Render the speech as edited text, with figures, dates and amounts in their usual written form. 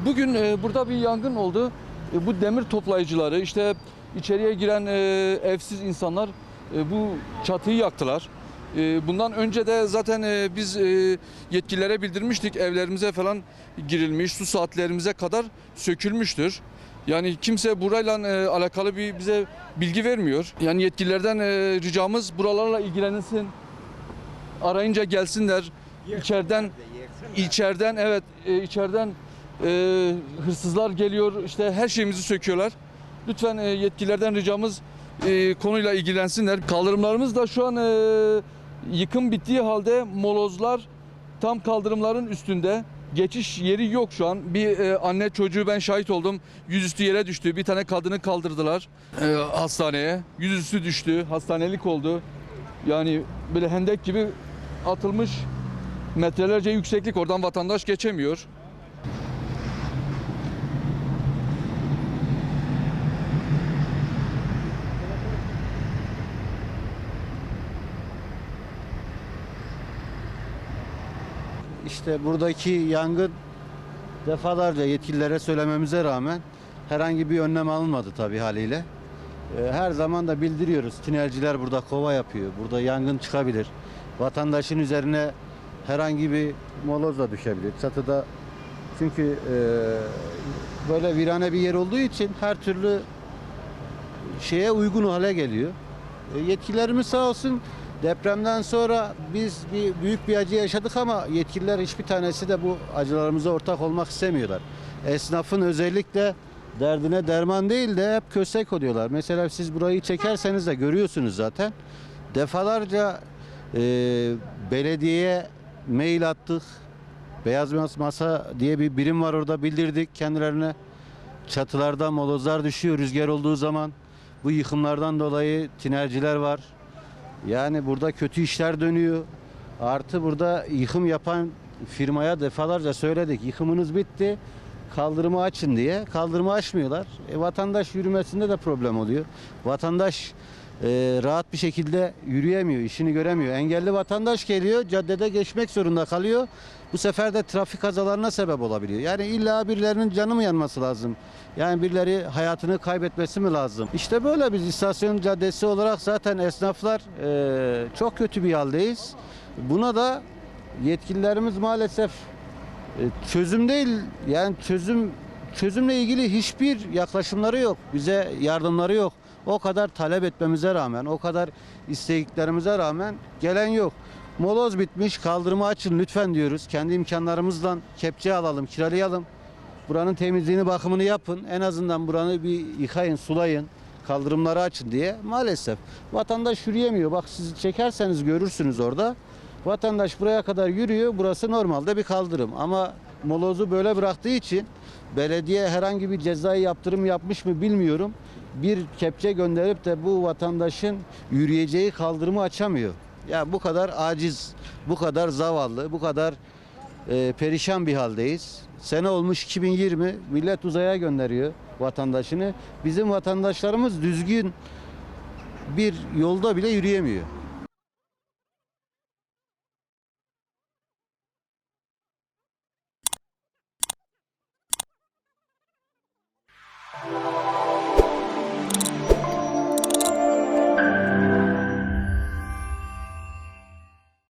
Bugün burada bir yangın oldu. Bu demir toplayıcıları, işte içeriye giren evsiz insanlar bu çatıyı yaktılar. Bundan önce de zaten biz yetkililere bildirmiştik. Evlerimize falan girilmiş, su saatlerimize kadar sökülmüştür. Yani kimse burayla alakalı bize bilgi vermiyor. Yani yetkililerden ricamız buralarla ilgilenilsin. Arayınca gelsinler. İçeriden evet, içeriden hırsızlar geliyor, işte her şeyimizi söküyorlar. Lütfen yetkililerden ricamız konuyla ilgilensinler. Kaldırımlarımız da şu an yıkım bittiği halde molozlar tam kaldırımların üstünde. Geçiş yeri yok şu an. Bir anne çocuğu ben şahit oldum. Yüzüstü yere düştü. Bir tane kadını kaldırdılar hastaneye. Yüzüstü düştü. Hastanelik oldu. Yani böyle hendek gibi atılmış, metrelerce yükseklik, oradan vatandaş geçemiyor. İşte buradaki yangın defalarca yetkililere söylememize rağmen herhangi bir önlem alınmadı tabii haliyle. Her zaman da bildiriyoruz. Tünelciler burada kova yapıyor. Burada yangın çıkabilir. Vatandaşın üzerine herhangi bir moloz da düşebilir. Çatıda çünkü böyle virane bir yer olduğu için her türlü şeye uygun hale geliyor. Yetkililerimiz sağ olsun, depremden sonra biz büyük bir acı yaşadık ama yetkililer hiçbir tanesi de bu acılarımıza ortak olmak istemiyorlar. Esnafın özellikle derdine derman değil de hep köstek oluyorlar. Mesela siz burayı çekerseniz de görüyorsunuz zaten. Defalarca belediyeye mail attık. Beyaz Masa diye bir birim var, orada bildirdik kendilerine. Çatılarda molozlar düşüyor rüzgar olduğu zaman. Bu yıkımlardan dolayı tinerciler var. Yani burada kötü işler dönüyor. Artı burada yıkım yapan firmaya defalarca söyledik. Yıkımınız bitti, kaldırımı açın diye. Kaldırımı açmıyorlar. Vatandaş yürümesinde de problem oluyor. Vatandaş rahat bir şekilde yürüyemiyor, işini göremiyor. Engelli vatandaş geliyor, caddede geçmek zorunda kalıyor. Bu sefer de trafik kazalarına sebep olabiliyor. Yani illa birilerinin canı mı yanması lazım? Yani birileri hayatını kaybetmesi mi lazım? İşte böyle biz istasyon caddesi olarak zaten esnaflar çok kötü bir haldeyiz. Buna da yetkililerimiz maalesef çözüm değil, yani çözümle ilgili hiçbir yaklaşımları yok. Bize yardımları yok. O kadar talep etmemize rağmen, o kadar istediklerimize rağmen gelen yok. Moloz bitmiş, kaldırımı açın lütfen diyoruz. Kendi imkanlarımızdan kepçe alalım, kiralayalım. Buranın temizliğini, bakımını yapın. En azından buranı bir yıkayın, sulayın. Kaldırımları açın diye. Maalesef vatandaş yürüyemiyor. Bak siz çekerseniz görürsünüz orada. Vatandaş buraya kadar yürüyor. Burası normalde bir kaldırım. Ama molozu böyle bıraktığı için belediye herhangi bir cezai yaptırım yapmış mı bilmiyorum. Bir kepçe gönderip de bu vatandaşın yürüyeceği kaldırımı açamıyor. Ya bu kadar aciz, bu kadar zavallı, bu kadar perişan bir haldeyiz. Sene olmuş 2020, millet uzaya gönderiyor vatandaşını. Bizim vatandaşlarımız düzgün bir yolda bile yürüyemiyor.